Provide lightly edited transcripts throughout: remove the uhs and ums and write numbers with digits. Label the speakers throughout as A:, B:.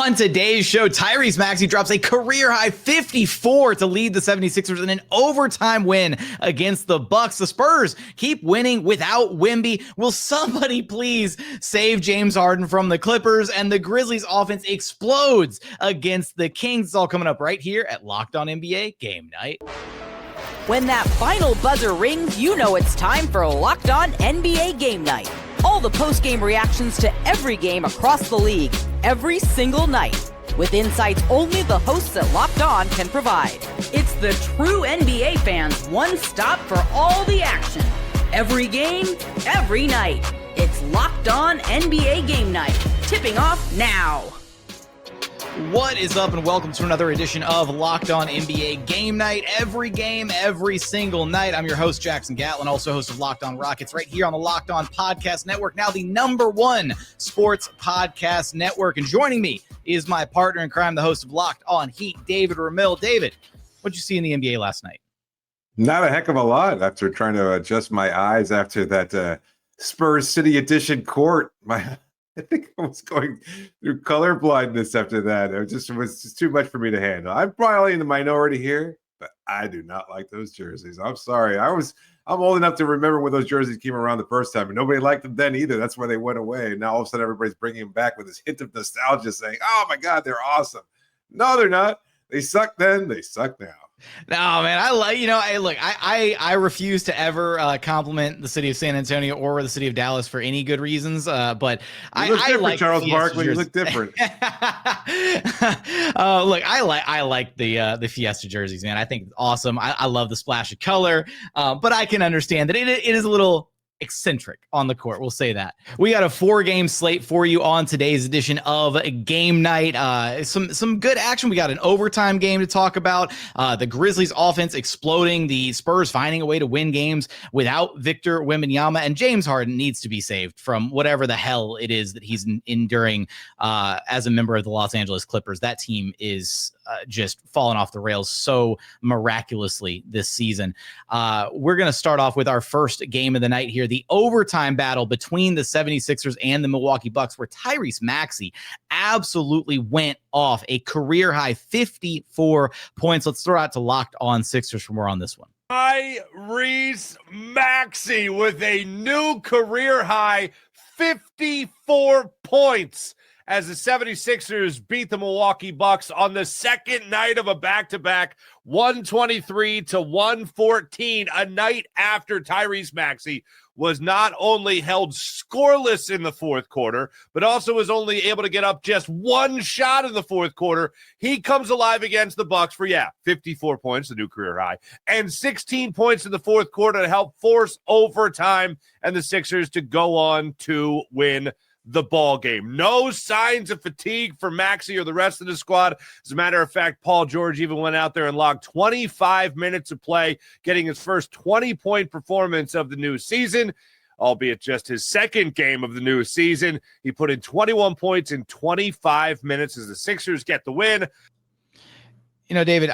A: On today's show, Tyrese Maxey drops a career-high 54 to lead the 76ers in an overtime win against the Bucks. The Spurs keep winning without Wemby. Will somebody please save James Harden from the Clippers? And the Grizzlies offense explodes against the Kings. It's all coming up right here at Locked On NBA Game Night.
B: When that final buzzer rings, you know it's time for Locked On NBA Game Night. All the post-game reactions to every game across the league, every single night, with insights only the hosts at Locked On can provide. It's the true NBA fans' one stop for all the action. Every game, every night. It's Locked On NBA Game Night. Tipping off now.
A: What is up, and welcome to another edition of Locked On NBA Game Night. Every game, every single night. I'm your host, Jackson Gatlin, also host of Locked On Rockets, right here on the Locked On Podcast Network, now the #1 sports podcast network. And joining me is my partner in crime, the host of Locked On Heat, David Ramil. David, what'd you see in the NBA last night?
C: Not a heck of a lot after trying to adjust my eyes after that Spurs City Edition court. I think I was going through color blindness after that. It was just too much for me to handle. I'm probably in the minority here, but I do not like those jerseys. I'm sorry. I'm old enough to remember when those jerseys came around the first time, and nobody liked them then either. That's why they went away. And now all of a sudden everybody's bringing them back with this hint of nostalgia, saying, "Oh my God, they're awesome." No, they're not. They suck then. They suck now.
A: No, man, I refuse to ever compliment the city of San Antonio or the city of Dallas for any good reasons. But I like
C: Charles Barkley. You look different.
A: I like the Fiesta jerseys, man. I think it's awesome. I love the splash of color, but I can understand that it is a little eccentric on the court. We'll say that. We got a 4-game slate for you on today's edition of Game Night. Some good action. We got an overtime game to talk about. The Grizzlies offense exploding. The Spurs finding a way to win games without Victor Wembanyama, and James Harden needs to be saved from whatever the hell it is that he's enduring as a member of the Los Angeles Clippers. That team is just fallen off the rails so miraculously this season. We're going to start off with our first game of the night here, the overtime battle between the 76ers and the Milwaukee Bucks, where Tyrese Maxey absolutely went off, a career-high 54 points. Let's throw out to Locked On Sixers for more on this one.
D: Tyrese Maxey with a new career-high 54 points as the 76ers beat the Milwaukee Bucks on the second night of a back-to-back, 123-114, a night after Tyrese Maxey was not only held scoreless in the fourth quarter, but also was only able to get up just one shot in the fourth quarter. He comes alive against the Bucks for, 54 points, the new career high, and 16 points in the fourth quarter to help force overtime and the Sixers to go on to win the ball game. No signs of fatigue for Maxey or the rest of the squad. As a matter of fact, Paul George even went out there and logged 25 minutes of play, getting his first 20-point performance of the new season, albeit just his second game of the new season. He put in 21 points in 25 minutes as the Sixers get the win.
A: You know, David,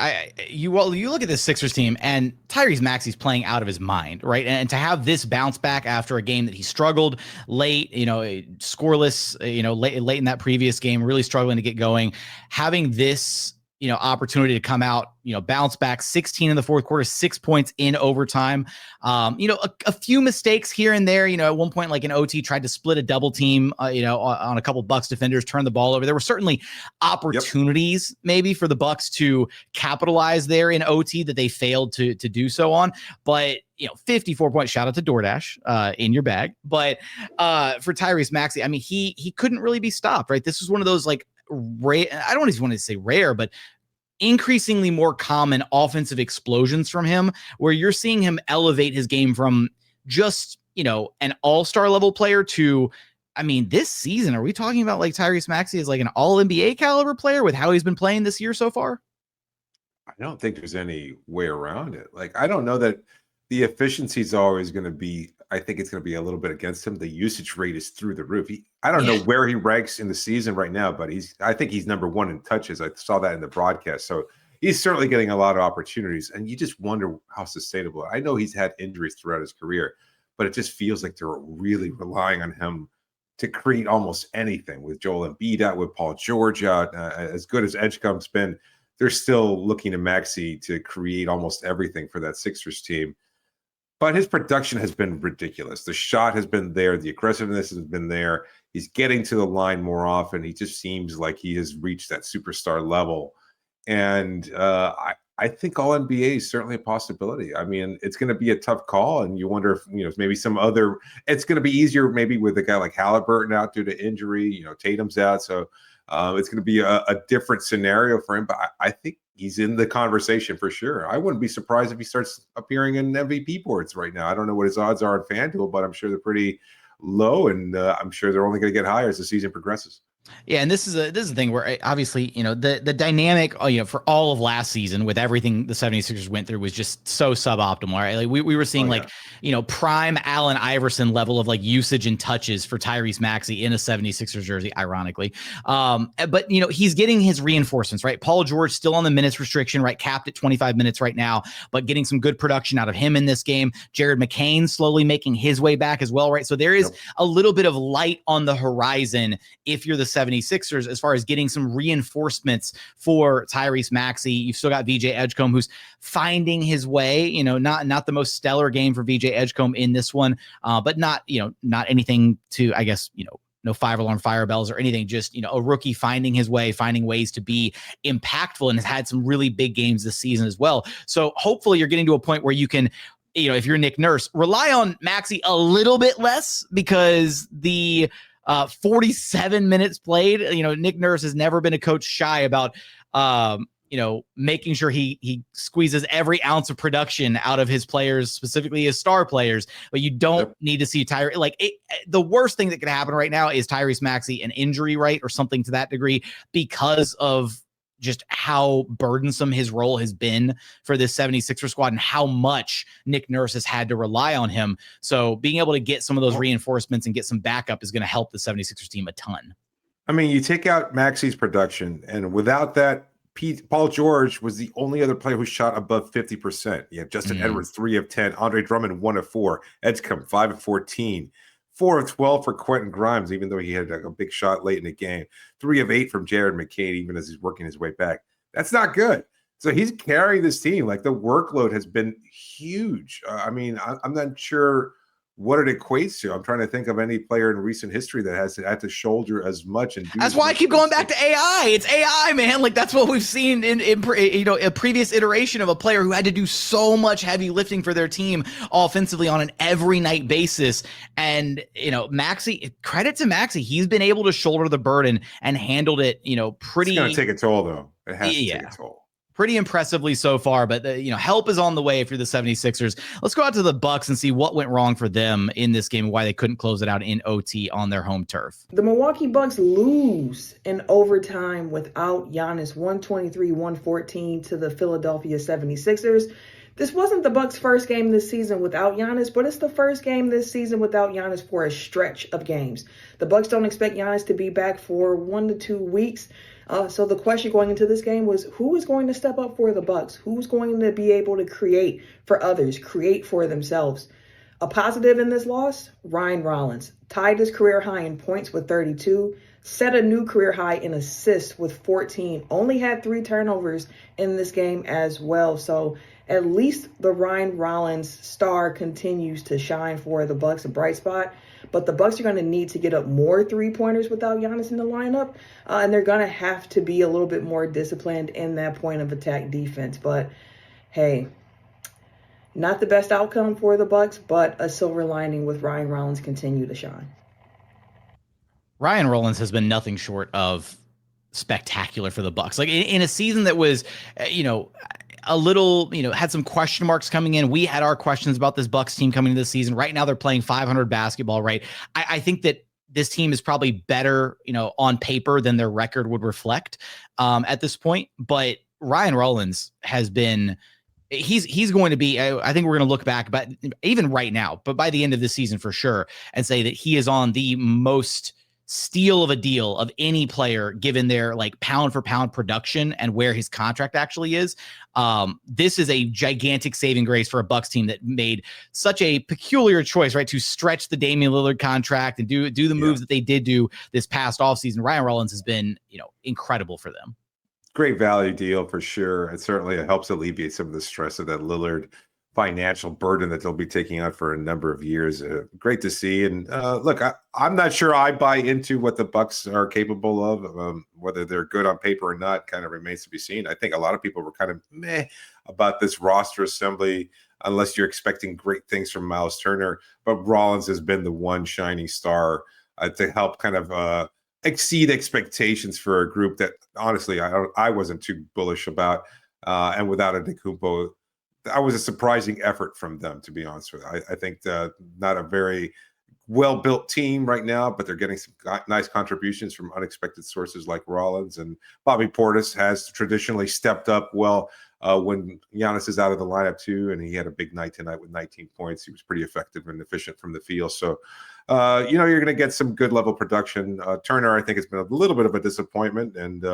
A: you look at this Sixers team, and Tyrese Maxey's playing out of his mind, right? And to have this bounce back after a game that he struggled late, scoreless, late in that previous game, really struggling to get going, having this, opportunity to come out, bounce back, 16 in the fourth quarter, 6 points in overtime. A few mistakes here and there. At one point, like an OT tried to split a double team, on a couple Bucks defenders, turn the ball over. There were certainly opportunities maybe for the Bucks to capitalize there in OT that they failed to do so on. But 54 point shout out to DoorDash in your bag. But for Tyrese Maxey, I mean, he couldn't really be stopped, right? This was one of those rare, I don't even want to say rare, but increasingly more common offensive explosions from him, where you're seeing him elevate his game from just, an all-star level player to, I mean, this season, are we talking about Tyrese Maxey as an all NBA caliber player with how he's been playing this year so far?
C: I don't think there's any way around it. I don't know that the efficiency is always going to be, I think it's going to be a little bit against him. The usage rate is through the roof. I don't know where he ranks in the season right now, but I think he's #1 in touches. I saw that in the broadcast. So he's certainly getting a lot of opportunities, and you just wonder how sustainable. I know he's had injuries throughout his career, but it just feels like they're really relying on him to create almost anything with Joel Embiid out, with Paul George out. As good as Edgecomb's been, they're still looking to Maxey to create almost everything for that Sixers team. But his production has been ridiculous. The shot has been there. The aggressiveness has been there. He's getting to the line more often. He just seems like he has reached that superstar level. And I think all NBA is certainly a possibility. I mean, it's going to be a tough call, and you wonder if, maybe some other, it's going to be easier maybe with a guy like Halliburton out due to injury, Tatum's out. So it's going to be a different scenario for him, but I think he's in the conversation for sure. I wouldn't be surprised if he starts appearing in MVP boards right now. I don't know what his odds are on FanDuel, but I'm sure they're pretty low, and I'm sure they're only going to get higher as the season progresses.
A: Yeah, and this is a thing where obviously, the dynamic, for all of last season with everything the 76ers went through was just so suboptimal, right? Like we were seeing prime Allen Iverson level of like usage and touches for Tyrese Maxey in a 76ers jersey, ironically. But he's getting his reinforcements, right? Paul George still on the minutes restriction, right? Capped at 25 minutes right now, but getting some good production out of him in this game. Jared McCain slowly making his way back as well, right? So there is a little bit of light on the horizon if you're the 76ers as far as getting some reinforcements for Tyrese Maxey. You've still got VJ Edgecombe, who's finding his way, not the most stellar game for VJ Edgecombe in this one, but not anything to, I guess, no 5-alarm fire bells or anything, just, a rookie finding his way, finding ways to be impactful, and has had some really big games this season as well. So hopefully you're getting to a point where you can, if you're Nick Nurse, rely on Maxey a little bit less, because the 47 minutes played, Nick Nurse has never been a coach shy about, making sure he squeezes every ounce of production out of his players, specifically his star players. But you don't need to see the worst thing that could happen right now is Tyrese Maxey an injury, right? Or something to that degree, because of just how burdensome his role has been for this 76er squad and how much Nick Nurse has had to rely on him. So being able to get some of those reinforcements and get some backup is going to help the 76ers team a ton. I
C: mean, you take out Maxey's production, and without that, Paul George was the only other player who shot above 50%. You have Justin Edwards, 3 of 10, Andre Drummond, 1 of 4, Edgecombe, 5 of 14. 4 of 12 for Quentin Grimes, even though he had a big shot late in the game. 3 of 8 from Jared McCain, even as he's working his way back. That's not good. So he's carrying this team. Like, the workload has been huge. I'm not sure what it equates to. I'm trying to think of any player in recent history that has had to shoulder as much. And do
A: that's why I keep going back to AI. It's AI, man. Like, that's what we've seen in a previous iteration of a player who had to do so much heavy lifting for their team offensively on an every night basis. And, Maxey, credit to Maxey. He's been able to shoulder the burden and handled it, pretty.
C: It's going to take a toll, though. It has to take a toll.
A: Pretty impressively so far, but help is on the way if you're the 76ers. Let's go out to the Bucks and see what went wrong for them in this game and why they couldn't close it out in OT on their home turf.
E: The Milwaukee Bucks lose in overtime without Giannis, 123-114 to the Philadelphia 76ers. This wasn't the Bucks' first game this season without Giannis, but it's the first game this season without Giannis for a stretch of games. The Bucks don't expect Giannis to be back for 1 to 2 weeks. So the question going into this game was, who is going to step up for the Bucks? Who's going to be able to create for others, create for themselves? A positive in this loss, Ryan Rollins tied his career high in points with 32, set a new career high in assists with 14, only had 3 turnovers in this game as well. So at least the Ryan Rollins star continues to shine for the Bucks, a bright spot. But the Bucks are going to need to get up more 3-pointers without Giannis in the lineup. And they're going to have to be a little bit more disciplined in that point of attack defense. But, hey, not the best outcome for the Bucks, but a silver lining with Ryan Rollins continue to shine.
A: Ryan Rollins has been nothing short of spectacular for the Bucks. Like, in a season that was, a little, had some question marks coming in. We had our questions about this Bucks team coming into this season. Right now they're playing 500 basketball, right? I think that this team is probably better, on paper than their record would reflect at this point. But Ryan Rollins has been, he's going to be, I think we're going to look back, but even right now, but by the end of this season for sure, and say that he is on the most steal of a deal of any player given their like pound for pound production and where his contract actually is. This is a gigantic saving grace for a Bucks team that made such a peculiar choice, right, to stretch the Damian Lillard contract and do the moves that they did do this past offseason. Ryan Rollins has been, incredible for them.
C: Great value deal for sure. And certainly it helps alleviate some of the stress of that Lillard financial burden that they'll be taking on for a number of years. Great to see. And look, I'm not sure I buy into what the Bucks are capable of. Whether they're good on paper or not kind of remains to be seen. I think a lot of people were kind of meh about this roster assembly, unless you're expecting great things from Miles Turner. But Rollins has been the one shining star to help kind of exceed expectations for a group that honestly I wasn't too bullish about. And without a Antetokounmpo, that was a surprising effort from them, to be honest with you. I think not a very well-built team right now, but they're getting some nice contributions from unexpected sources like Rollins. And Bobby Portis has traditionally stepped up well when Giannis is out of the lineup too, and he had a big night tonight with 19 points. He was pretty effective and efficient from the field. So, you're going to get some good level production. Turner, I think, has been a little bit of a disappointment and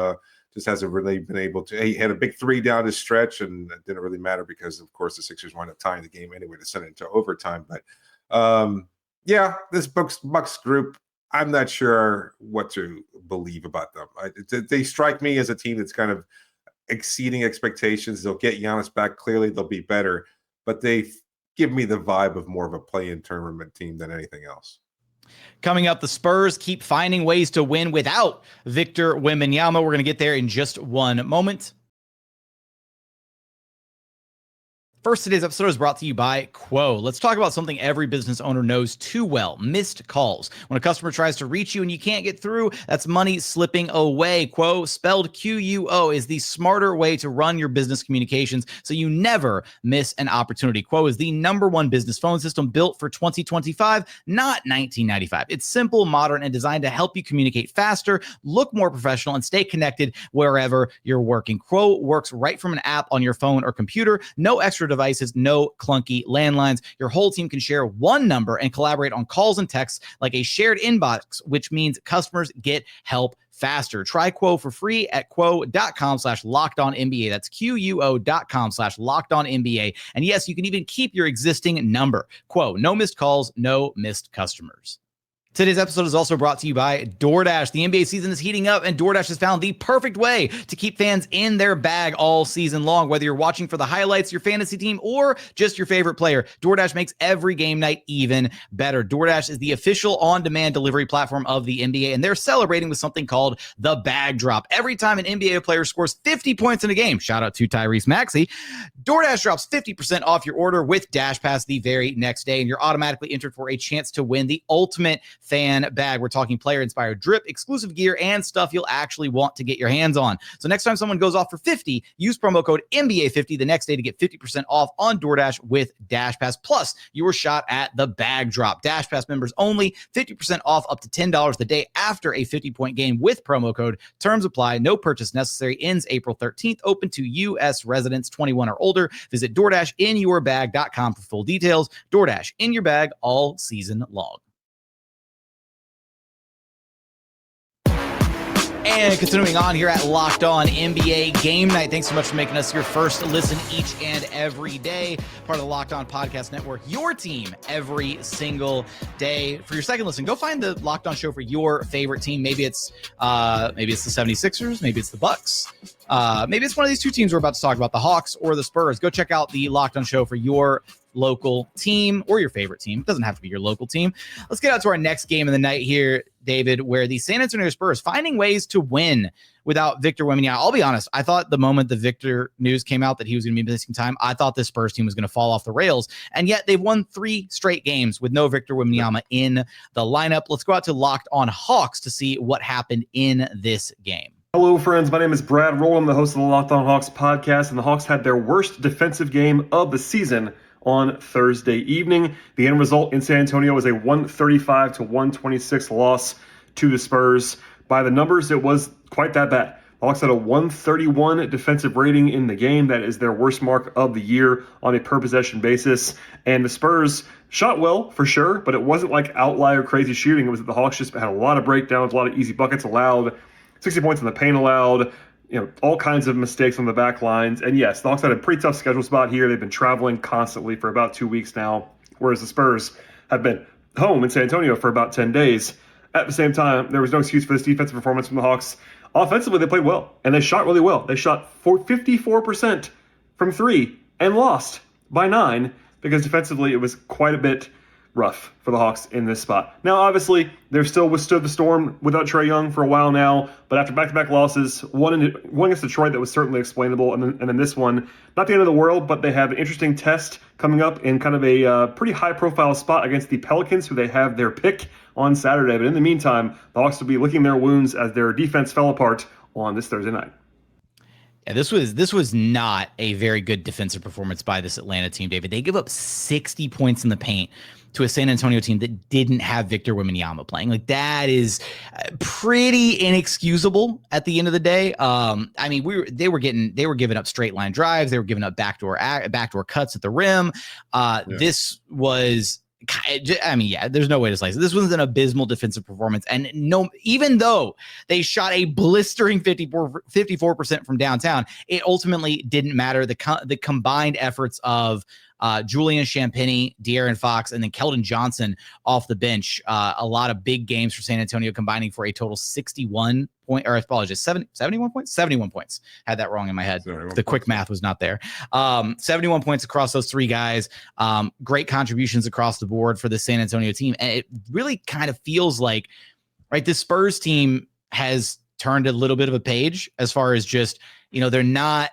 C: just hasn't really been able to. He had a big three down his stretch, and it didn't really matter because, of course, the Sixers wound up tying the game anyway to send it into overtime. But this Bucks group, I'm not sure what to believe about them. They strike me as a team that's kind of exceeding expectations. They'll get Giannis back. Clearly, they'll be better, but they give me the vibe of more of a play-in tournament team than anything else.
A: Coming up, the Spurs keep finding ways to win without Victor Wembanyama. We're going to get there in just one moment. First, today's episode is brought to you by Quo. Let's talk about something every business owner knows too well: missed calls. When a customer tries to reach you and you can't get through, that's money slipping away. Quo, spelled Q-U-O, is the smarter way to run your business communications so you never miss an opportunity. Quo is the #1 business phone system built for 2025, not 1995. It's simple, modern, and designed to help you communicate faster, look more professional, and stay connected wherever you're working. Quo works right from an app on your phone or computer. No extra devices, no clunky landlines. Your whole team can share one number and collaborate on calls and texts like a shared inbox, which means customers get help faster. Try Quo for free at quo.com/lockedonnba. That's QUO.com/lockedonnba. And yes, you can even keep your existing number. Quo, no missed calls, no missed customers. Today's episode is also brought to you by DoorDash. The NBA season is heating up, and DoorDash has found the perfect way to keep fans in their bag all season long. Whether you're watching for the highlights, your fantasy team, or just your favorite player, DoorDash makes every game night even better. DoorDash is the official on-demand delivery platform of the NBA, and they're celebrating with something called the Bag Drop. Every time an NBA player scores 50 points in a game, shout out to Tyrese Maxey, DoorDash drops 50% off your order with Dash Pass the very next day, and you're automatically entered for a chance to win the ultimate fan bag. We're talking player-inspired drip, exclusive gear, and stuff you'll actually want to get your hands on. So next time someone goes off for 50, use promo code NBA50 the next day to get 50% off on DoorDash with Dash Pass, plus your shot at the Bag Drop. Dash Pass members only, 50% off up to $10 the day after a 50-point game with promo code. Terms apply. No purchase necessary. Ends April 13th. Open to U.S. residents 21 or older. Visit DoorDashInYourBag.com for full details. DoorDash, in your bag all season long. And continuing on here at Locked On NBA Game Night. Thanks so much for making us your first listen each and every day. Part of the Locked On Podcast Network, your team every single day. For your second listen, go find the Locked On show for your favorite team. Maybe it's the 76ers, maybe it's the Bucks. Maybe it's one of these two teams we're about to talk about, the Hawks or the Spurs. Go check out the Locked On show for your local team or your favorite team. It doesn't have to be your local team. Let's get out to our next game of the night here, David, where the San Antonio Spurs finding ways to win without Victor Wembanyama. I'll be honest, I thought the moment the Victor news came out that he was going to be missing time, I thought this Spurs team was going to fall off the rails, and yet they've won 3 straight games with no Victor Wembanyama in the lineup. Let's go out to Locked On Hawks to see what happened in this game.
F: Hello, friends. My name is Brad Rowland, the host of the Locked On Hawks podcast, and the Hawks had their worst defensive game of the season on Thursday evening. The end result in San Antonio was a 135-126 loss to the Spurs. By the numbers, it was quite that bad. Hawks had a 131 defensive rating in the game. That is their worst mark of the year on a per possession basis. And the Spurs shot well for sure, but it wasn't like outlier crazy shooting. It was that the Hawks just had a lot of breakdowns, a lot of easy buckets allowed, 60 points in the paint allowed, all kinds of mistakes on the back lines. And yes, the Hawks had a pretty tough schedule spot here. They've been traveling constantly for about 2 weeks now, whereas the Spurs have been home in San Antonio for about 10 days. At the same time, there was no excuse for this defensive performance from the Hawks. Offensively, they played well, and they shot really well. They shot 54% from three and lost by 9 because defensively it was quite a bit rough for the Hawks in this spot. Now, obviously, they've still withstood the storm without Trae Young for a while now, but after back-to-back losses, one against Detroit that was certainly explainable, and then this one, not the end of the world, but they have an interesting test coming up in kind of a pretty high-profile spot against the Pelicans, who they have their pick on Saturday. But in the meantime, the Hawks will be licking their wounds as their defense fell apart on this Thursday night.
A: Yeah, this was not a very good defensive performance by this Atlanta team, David. They give up 60 points in the paint to a San Antonio team that didn't have Victor Wembanyama playing. Like, that is pretty inexcusable at the end of the day. I mean, they were giving up straight line drives. They were giving up backdoor cuts at the rim. This was, I mean, yeah, there's no way to slice it. This was an abysmal defensive performance. And no, even though they shot a blistering 54% from downtown, it ultimately didn't matter. The combined efforts of Julian, Champagnie, De'Aaron Fox, and then Keldon Johnson off the bench. A lot of big games for San Antonio, combining for a total 71 points. Had that wrong in my head. The quick math was not there. 71 points across those three guys. Great contributions across the board for the San Antonio team. And it really kind of feels like, right, this Spurs team has turned a little bit of a page as far as just, they're not,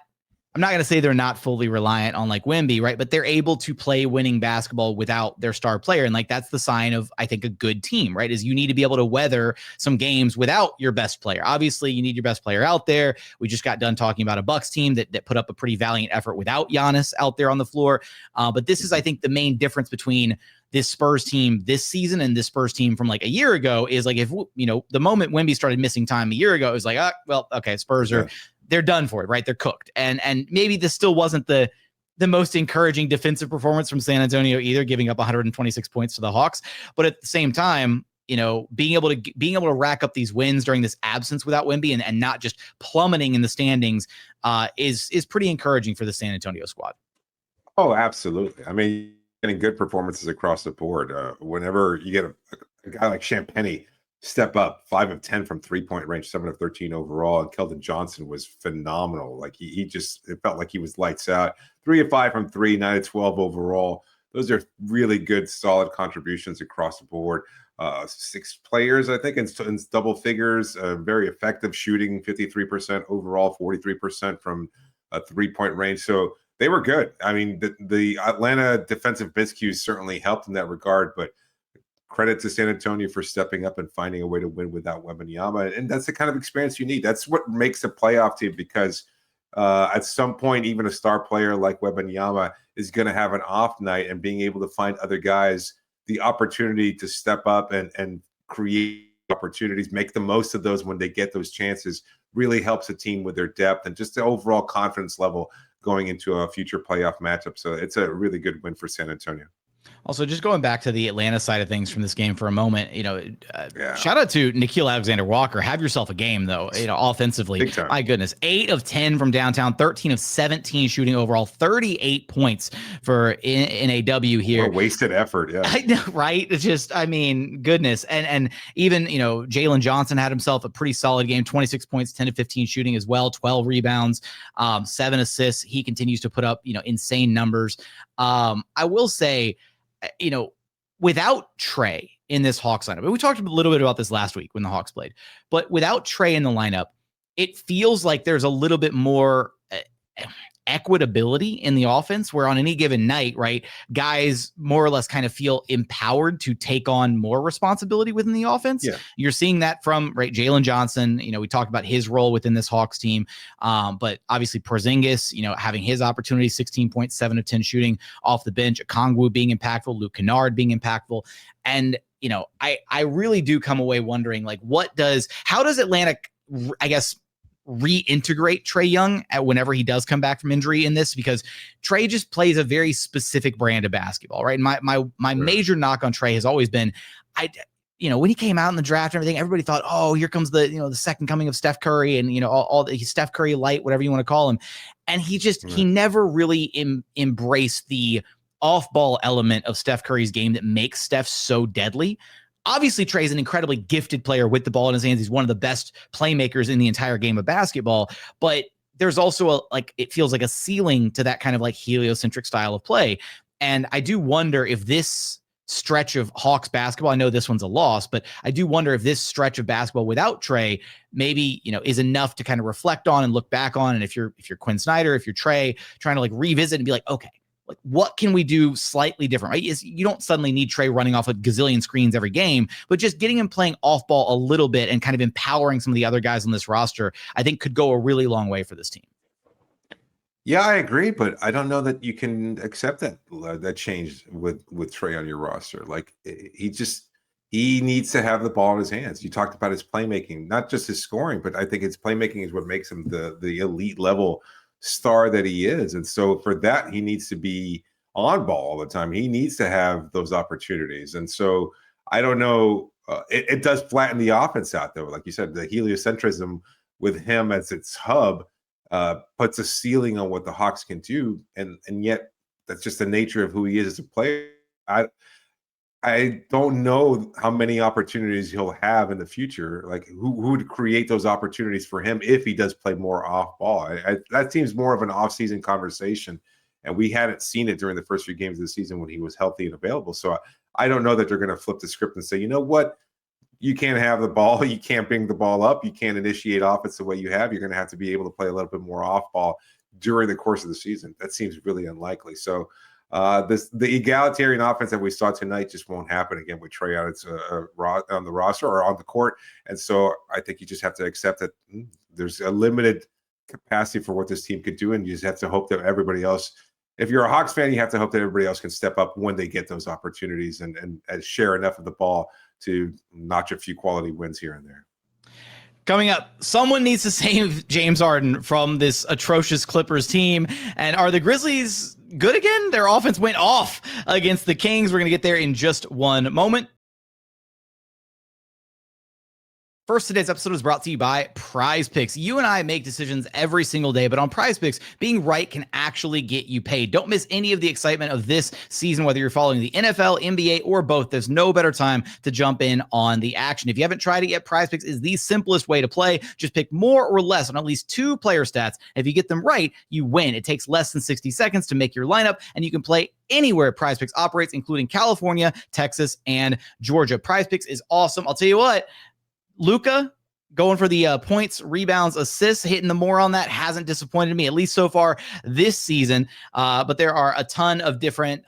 A: I'm not going to say they're not fully reliant on like Wemby, right? But they're able to play winning basketball without their star player. And like, that's the sign of, I think, a good team, right? Is you need to be able to weather some games without your best player. Obviously, you need your best player out there. We just got done talking about a Bucks team that put up a pretty valiant effort without Giannis out there on the floor. But this is, I think, the main difference between this Spurs team this season and this Spurs team from like a year ago is like, if, the moment Wemby started missing time a year ago, it was like, Spurs are, they're done for it, right? They're cooked. And maybe this still wasn't the most encouraging defensive performance from San Antonio either, giving up 126 points to the Hawks. But at the same time, being able to rack up these wins during this absence without Wemby and not just plummeting in the standings is pretty encouraging for the San Antonio squad.
C: Oh, absolutely. I mean, getting good performances across the board. Whenever you get a guy like Champagnie step up, 5 of 10 from 3-point range, 7 of 13 overall, and Keldon Johnson was phenomenal. Like it felt like he was lights out. 3 of 5 from 3, 9 of 12 overall. Those are really good, solid contributions across the board. 6 players, I think, in double figures. Very effective shooting, 53% overall, 43% from a 3-point range. So they were good. I mean, the Atlanta defensive miscues certainly helped in that regard, but credit to San Antonio for stepping up and finding a way to win without Wembanyama. And that's the kind of experience you need. That's what makes a playoff team, because at some point, even a star player like Wembanyama is going to have an off night, and being able to find other guys the opportunity to step up and create opportunities, make the most of those when they get those chances, really helps a team with their depth and just the overall confidence level going into a future playoff matchup. So it's a really good win for San Antonio.
A: Also, just going back to the Atlanta side of things from this game for a moment, shout out to Nickeil Alexander-Walker. Have yourself a game, though, offensively. My goodness, 8 of 10 from downtown, 13 of 17 shooting overall, 38 points for in a W here.
C: What a wasted effort, yeah.
A: I know, right? It's just, I mean, goodness. And even, Jalen Johnson had himself a pretty solid game, 26 points, 10 to 15 shooting as well, 12 rebounds, 7 assists. He continues to put up, insane numbers. I will say, without Trae in this Hawks lineup, and we talked a little bit about this last week when the Hawks played, but without Trae in the lineup, it feels like there's a little bit more equitability in the offense, where on any given night, right, guys more or less kind of feel empowered to take on more responsibility within the offense. Yeah. You're seeing that from, right, Jalen Johnson. We talked about his role within this Hawks team, but obviously Porzingis, having his opportunity, 16 points, 7 of 10 shooting off the bench, Okongwu being impactful, Luke Kennard being impactful. And, I really do come away wondering, like, how does Atlanta, I guess, reintegrate Trae Young whenever he does come back from injury in this, because Trae just plays a very specific brand of basketball, right? And my major knock on Trae has always been, when he came out in the draft and everything, everybody thought, oh, here comes the second coming of Steph Curry, and all the Steph Curry light, whatever you want to call him. And he never really embraced the off-ball element of Steph Curry's game that makes Steph so deadly. Obviously, Trae is an incredibly gifted player with the ball in his hands. He's one of the best playmakers in the entire game of basketball. But there's also it feels like a ceiling to that kind of like heliocentric style of play. And I do wonder if this stretch of Hawks basketball, I know this one's a loss, but I do wonder if this stretch of basketball without Trae maybe, is enough to kind of reflect on and look back on. And if you're Quinn Snyder, if you're Trae, trying to like revisit and be like, okay, like what can we do slightly different, right? You don't suddenly need Trae running off a gazillion screens every game, but just getting him playing off ball a little bit and kind of empowering some of the other guys on this roster, I think could go a really long way for this team.
C: Yeah, I agree, but I don't know that you can accept that change with Trae on your roster. Like he needs to have the ball in his hands. You talked about his playmaking, not just his scoring, but I think his playmaking is what makes him the elite level star that he is. And so for that, he needs to be on ball all the time. He needs to have those opportunities. And so I don't know. It does flatten the offense out, though. Like you said, the heliocentrism with him as its hub puts a ceiling on what the Hawks can do. And yet that's just the nature of who he is as a player. I don't know how many opportunities he'll have in the future. Like who would create those opportunities for him if he does play more off ball? That seems more of an off-season conversation, and we hadn't seen it during the first few games of the season when he was healthy and available. So I don't know that they're going to flip the script and say, you know what, you can't have the ball, you can't bring the ball up, you can't initiate offense the way you have. You're going to have to be able to play a little bit more off ball during the course of the season. That seems really unlikely. So the egalitarian offense that we saw tonight just won't happen again with Trae on the roster or on the court. And so I think you just have to accept that there's a limited capacity for what this team could do, and you just have to hope that everybody else, if you're a Hawks fan, you have to hope that everybody else can step up when they get those opportunities and share enough of the ball to notch a few quality wins here and there.
A: Coming up, someone needs to save James Harden from this atrocious Clippers team. And are the Grizzlies good again? Their offense went off against the Kings. We're going to get there in just one moment. First, today's episode is brought to you by Prize Picks. You and I make decisions every single day, but on Prize Picks, being right can actually get you paid. Don't miss any of the excitement of this season, whether you're following the NFL, NBA, or both. There's no better time to jump in on the action. If you haven't tried it yet, Prize Picks is the simplest way to play. Just pick more or less on at least 2 player stats. If you get them right, you win. It takes less than 60 seconds to make your lineup, and you can play anywhere Prize Picks operates, including California, Texas, and Georgia. Prize Picks is awesome. I'll tell you what, Luka going for the points, rebounds, assists, hitting the more on that hasn't disappointed me, at least so far this season. But there are a ton of different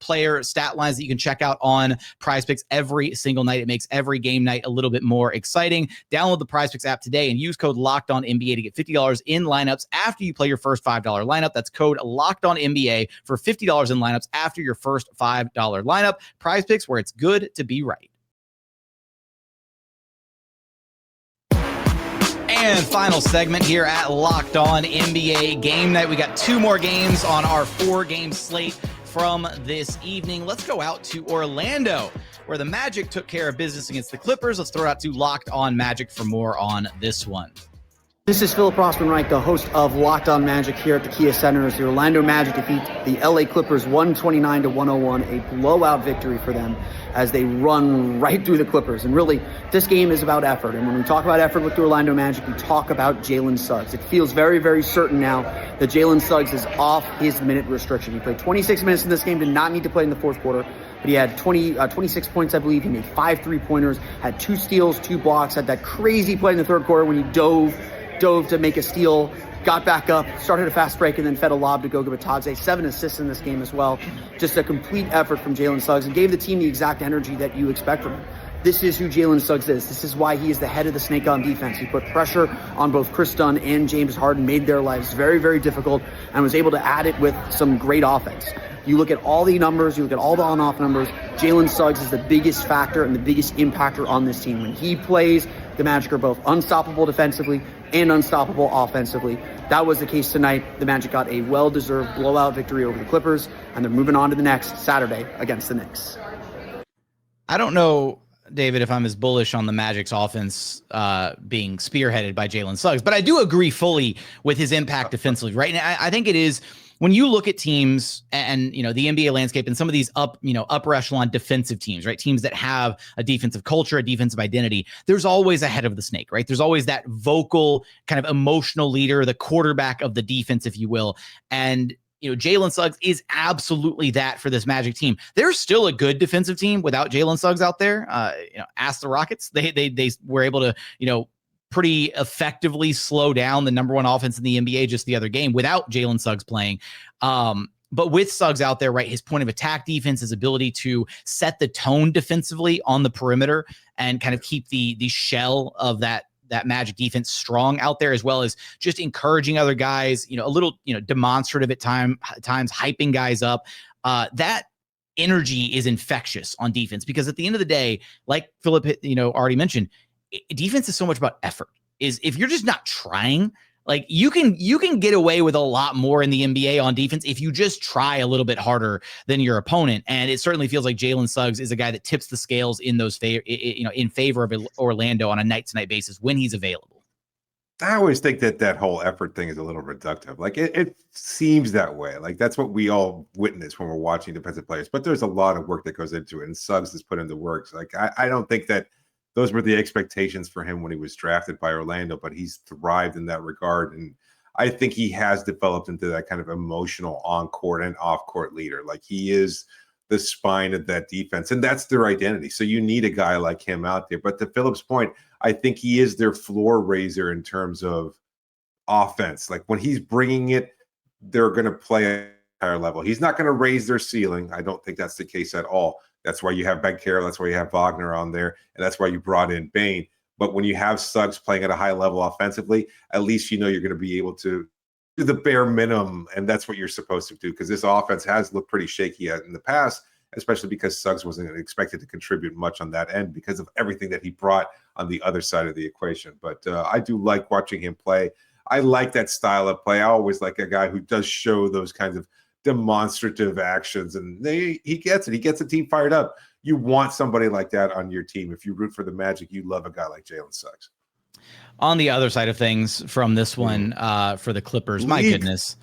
A: player stat lines that you can check out on Prize Picks every single night. It makes every game night a little bit more exciting. Download the Prize Picks app today and use code LOCKEDONNBA to get $50 in lineups after you play your first $5 lineup. That's code LOCKEDONNBA for $50 in lineups after your first $5 lineup. Prize Picks, where it's good to be right. And final segment here at Locked On NBA Game Night. We got 2 more games on our 4-game slate from this evening. Let's go out to Orlando, where the Magic took care of business against the Clippers. Let's throw it out to Locked On Magic for more on this one.
G: This is Philip Rossman-Wright, the host of Locked On Magic here at the Kia Center, as the Orlando Magic defeat the LA Clippers 129-101, a blowout victory for them as they run right through the Clippers. And really, this game is about effort. And when we talk about effort with the Orlando Magic, we talk about Jalen Suggs. It feels very, very certain now that Jalen Suggs is off his minute restriction. He played 26 minutes in this game, did not need to play in the fourth quarter, but he had 26 points, I believe. He made 5 3-pointers, had 2 steals, 2 blocks, had that crazy play in the third quarter when he dove to make a steal, got back up, started a fast break, and then fed a lob to Goga Bitadze. 7 assists in this game as well. Just a complete effort from Jalen Suggs, and gave the team the exact energy that you expect from him. This is who Jalen Suggs is. This is why he is the head of the snake on defense. He put pressure on both Chris Dunn and James Harden, made their lives very, very difficult, and was able to add it with some great offense. You look at all the numbers, you look at all the on-off numbers, Jalen Suggs is the biggest factor and the biggest impactor on this team. When he plays, the Magic are both unstoppable defensively, and unstoppable offensively. That was the case tonight. The Magic got a well-deserved blowout victory over the Clippers, and they're moving on to the next Saturday against the Knicks.
A: I don't know, David, if I'm as bullish on the Magic's offense being spearheaded by Jalen Suggs, but I do agree fully with his impact defensively, right? And I think it is, when you look at teams and, you know, the NBA landscape and some of these upper echelon defensive teams, right? Teams that have a defensive culture, a defensive identity, there's always a head of the snake, right? There's always that vocal kind of emotional leader, the quarterback of the defense, if you will. And, you know, Jalen Suggs is absolutely that for this Magic team. They're still a good defensive team without Jalen Suggs out there. Ask the Rockets. They were able to, pretty effectively slow down the number one offense in the NBA just the other game without Jalen Suggs playing. But with Suggs out there, right, his point of attack defense, his ability to set the tone defensively on the perimeter and kind of keep the shell of that Magic defense strong out there, as well as just encouraging other guys, a little, demonstrative at times, hyping guys up. That energy is infectious on defense, because at the end of the day, like Philip, already mentioned, defense is so much about effort. Is if you're just not trying, like you can get away with a lot more in the NBA on defense if you just try a little bit harder than your opponent. And it certainly feels like Jalen Suggs is a guy that tips the scales in those in favor of Orlando on a night-to-night basis when he's available.
C: I always think that whole effort thing is a little reductive. Like it seems that way. Like that's what we all witness when we're watching defensive players. But there's a lot of work that goes into it, and Suggs has put into work. So like I don't think that those were the expectations for him when he was drafted by Orlando, but he's thrived in that regard. And I think he has developed into that kind of emotional on-court and off-court leader. Like he is the spine of that defense, and that's their identity. So you need a guy like him out there. But to Philip's point, I think he is their floor raiser in terms of offense. Like when he's bringing it, they're going to play at a higher level. He's not going to raise their ceiling. I don't think that's the case at all. That's why you have Benkero. That's why you have Wagner on there. And that's why you brought in Bane. But when you have Suggs playing at a high level offensively, at least you're going to be able to do the bare minimum. And that's what you're supposed to do, because this offense has looked pretty shaky in the past, especially because Suggs wasn't expected to contribute much on that end because of everything that he brought on the other side of the equation. But I do like watching him play. I like that style of play. I always like a guy who does show those kinds of demonstrative actions, and he gets it. He gets the team fired up. You want somebody like that on your team. If you root for the Magic, you love a guy like Jalen Suggs.
A: On the other side of things from this one, for the Clippers, my goodness,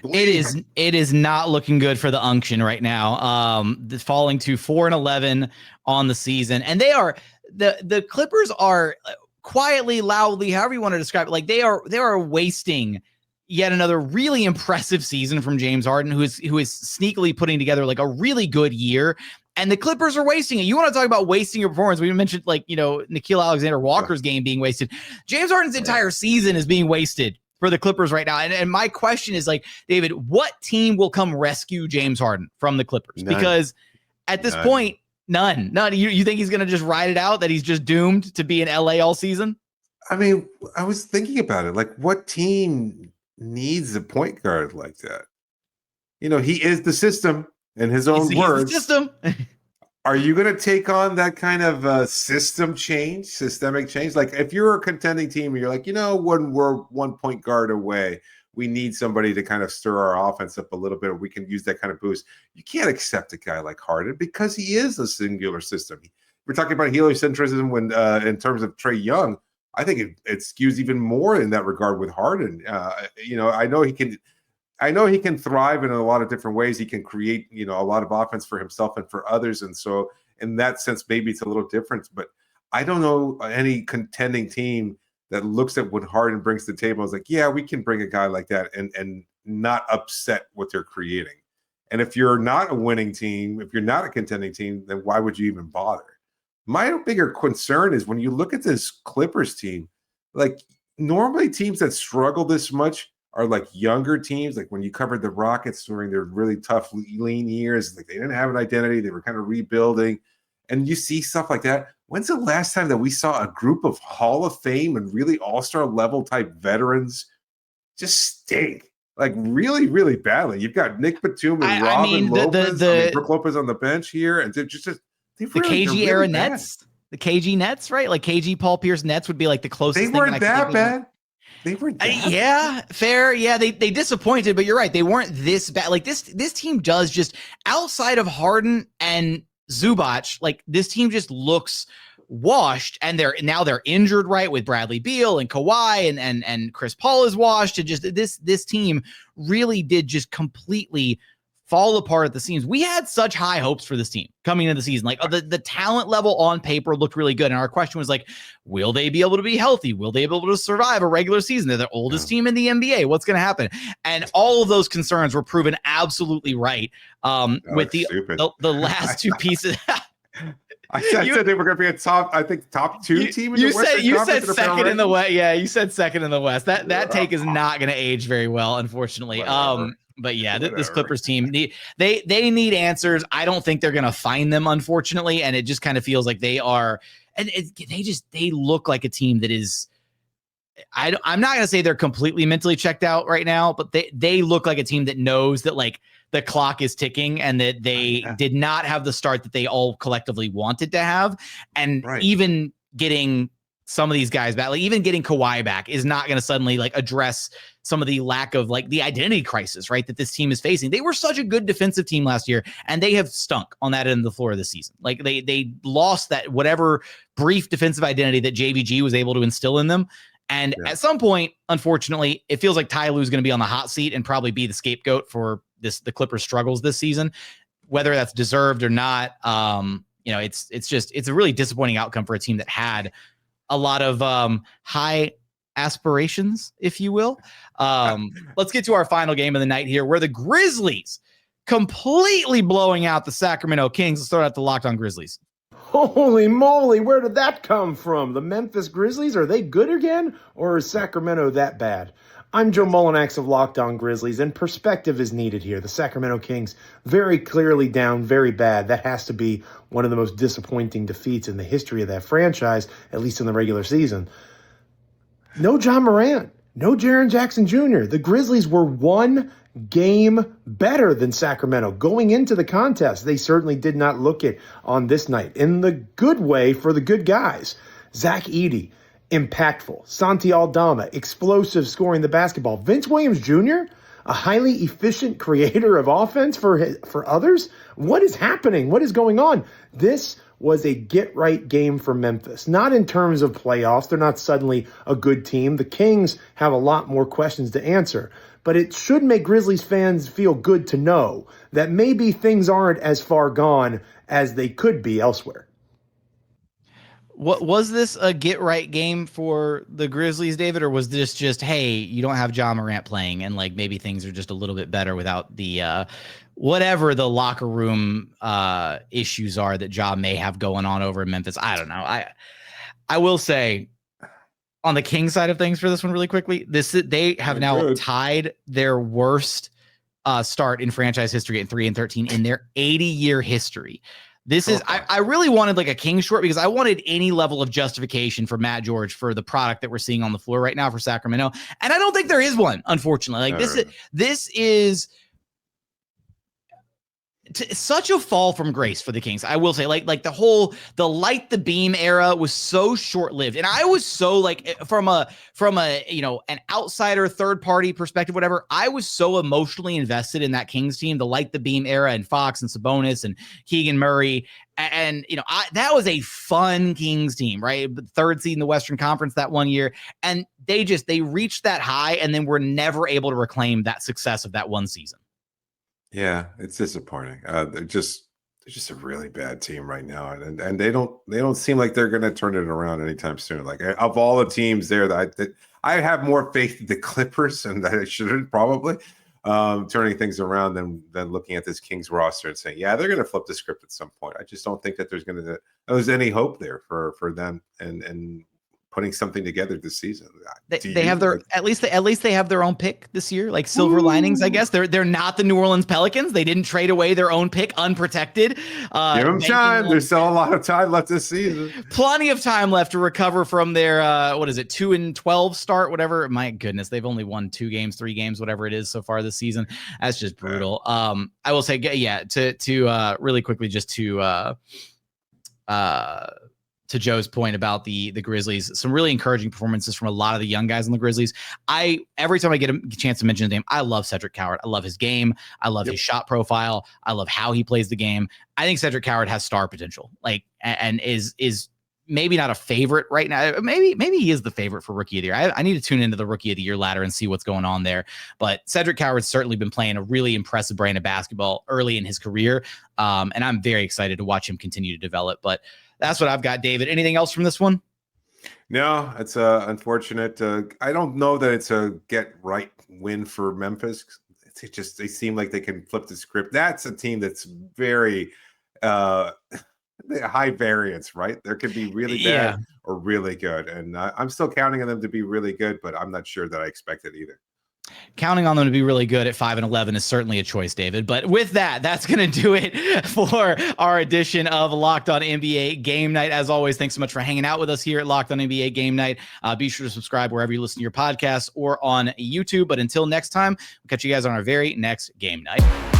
A: it is not looking good for the unction right now. Falling to 4-11 on the season, and they are the Clippers are quietly, loudly, however you want to describe it, like they are wasting yet another really impressive season from James Harden, who is sneakily putting together like a really good year. And the Clippers are wasting it. You want to talk about wasting your performance? We mentioned Nickeil Alexander-Walker's game being wasted. James Harden's entire season is being wasted for the Clippers right now. And my question is, like, David, what team will come rescue James Harden from the Clippers?
C: None.
A: Because at this point, none. You think he's going to just ride it out, that he's just doomed to be in LA all season? I
C: mean, I was thinking about it. Like, what team needs a point guard like that? He is the system in his own words.
A: He's the system.
C: Are you going to take on that kind of systemic change? Like if you're a contending team, you're like, when we're 1 point guard away, we need somebody to kind of stir our offense up a little bit. We can use that kind of boost. You can't accept a guy like Harden because he is a singular system. We're talking about heliocentrism when in terms of Trae Young. I think it skews even more in that regard with Harden. I know he can thrive in a lot of different ways. He can create, a lot of offense for himself and for others. And so in that sense, maybe it's a little different, but I don't know any contending team that looks at what Harden brings to the table. Is like, yeah, we can bring a guy like that and not upset what they're creating. And if you're not a winning team, if you're not a contending team, then why would you even bother? My bigger concern is when you look at this Clippers team, like normally teams that struggle this much are like younger teams. Like when you covered the Rockets during their really tough lean years, like they didn't have an identity. They were kind of rebuilding. And you see stuff like that. When's the last time that we saw a group of Hall of Fame and really all-star level type veterans just stink? Like really, really badly. You've got Nick Batum and Robin Lopez. Brook Lopez on the bench here. And they're just
A: the KG era Nets. The KG Nets, right? Like KG Paul Pierce Nets would be like the closest.
C: They weren't that bad. They were
A: yeah, fair. Yeah, they disappointed, but you're right. They weren't this bad. Like this team does just outside of Harden and Zubac, like this team just looks washed, and they're injured, right, with Bradley Beal and Kawhi and Chris Paul is washed, and just this team really did just completely fall apart at the seams. We had such high hopes for this team coming into the season. Like the talent level on paper looked really good. And our question was like, will they be able to be healthy? Will they be able to survive a regular season? They're the oldest team in the NBA. What's going to happen? And all of those concerns were proven absolutely right. With the last two pieces.
C: I said they were going to be a top two team in the West.
A: You said second in the West. Yeah, you said second in the West. That take is not going to age very well, unfortunately. But yeah, this Clippers team, they need answers. I don't think they're going to find them, unfortunately. And it just kind of feels like they are, and they look like a team that is, I'm not going to say they're completely mentally checked out right now, but they look like a team that knows that like the clock is ticking and that they did not have the start that they all collectively wanted to have. And even getting some of these guys back, like even getting Kawhi back is not going to suddenly like address some of the lack of like the identity crisis, right, that this team is facing. They were such a good defensive team last year, and they have stunk on that end of the floor this season. Like they lost that whatever brief defensive identity that JVG was able to instill in them. And at some point, unfortunately, it feels like Ty Lue's going to be on the hot seat and probably be the scapegoat for the Clippers' struggles this season, whether that's deserved or not. It's a really disappointing outcome for a team that had a lot of high aspirations, if you will. Let's get to our final game of the night here, where the Grizzlies completely blowing out the Sacramento Kings. Let's start out the Locked On Grizzlies.
H: Holy moly, where did that come from? The Memphis Grizzlies, are they good again? Or is Sacramento that bad? I'm Joe Mullinax of Locked On Grizzlies, and perspective is needed here. The Sacramento Kings very clearly down, very bad. That has to be one of the most disappointing defeats in the history of that franchise, at least in the regular season. No John Morant, no Jaren Jackson Jr. The Grizzlies were one game better than Sacramento going into the contest. They certainly did not look it on this night in the good way for the good guys. Zach Edey, impactful. Santi Aldama, explosive scoring the basketball. Vince Williams Jr., a highly efficient creator of offense for others. What is happening? What is going on? This was a get-right game for Memphis. Not in terms of playoffs. They're not suddenly a good team. The Kings have a lot more questions to answer. But it should make Grizzlies fans feel good to know that maybe things aren't as far gone as they could be elsewhere.
A: What was this a get-right game for the Grizzlies, David, or was this just, hey, you don't have John Morant playing and like maybe things are just a little bit better without the whatever the locker room issues are that Ja may have going on over in Memphis? I don't know. I will say on the Kings side of things for this one really quickly, they have now tied their worst start in franchise history at 3-13 in their 80-year history. This is, I really wanted like a Kings short because I wanted any level of justification for Matt George for the product that we're seeing on the floor right now for Sacramento. And I don't think there is one, unfortunately. Like this is such a fall from grace for the Kings. I will say like the light the beam era was so short-lived. And I was so like from a, an outsider third party perspective, whatever, I was so emotionally invested in that Kings team, the light the beam era and Fox and Sabonis and Keegan Murray. And, that was a fun Kings team, right? Third seed in the Western Conference that one year. And they reached that high and then were never able to reclaim that success of that one season.
C: Yeah, it's disappointing. They're just a really bad team right now, and they don't seem like they're going to turn it around anytime soon. Like of all the teams there, that I have more faith in the Clippers, and that I shouldn't probably turning things around than looking at this Kings roster and saying, yeah, they're going to flip the script at some point. I just don't think that there's any hope there for them and putting something together this season. They have their at least they have their own pick this year, like silver linings, I guess. They're not the New Orleans Pelicans. They didn't trade away their own pick unprotected. Give them time. There's still a lot of time left this season.
A: Plenty of time left to recover from their 2-12 start, whatever. My goodness, they've only won 2 games, 3 games, whatever it is so far this season. That's just brutal. I will say, to really quickly just to to Joe's point about the Grizzlies, some really encouraging performances from a lot of the young guys on the Grizzlies. Every time I get a chance to mention his name, I love Cedric Coward. I love his game. I love his shot profile. I love how he plays the game. I think Cedric Coward has star potential, and is maybe not a favorite right now. Maybe he is the favorite for Rookie of the Year. I need to tune into the Rookie of the Year ladder and see what's going on there. But Cedric Coward's certainly been playing a really impressive brand of basketball early in his career, and I'm very excited to watch him continue to develop. But that's what I've got, David. Anything else from this one?
C: No, it's unfortunate. I don't know that it's a get right win for Memphis. They seem like they can flip the script. That's a team that's very high variance, right? There could be really bad or really good. And I'm still counting on them to be really good, but I'm not sure that I expect it either.
A: Counting on them to be really good at 5-11 is certainly a choice, David. But with that, that's going to do it for our edition of Locked On NBA Game Night. As always, thanks so much for hanging out with us here at Locked On NBA Game Night. Be sure to subscribe wherever you listen to your podcasts or on YouTube. But until next time, we'll catch you guys on our very next game night.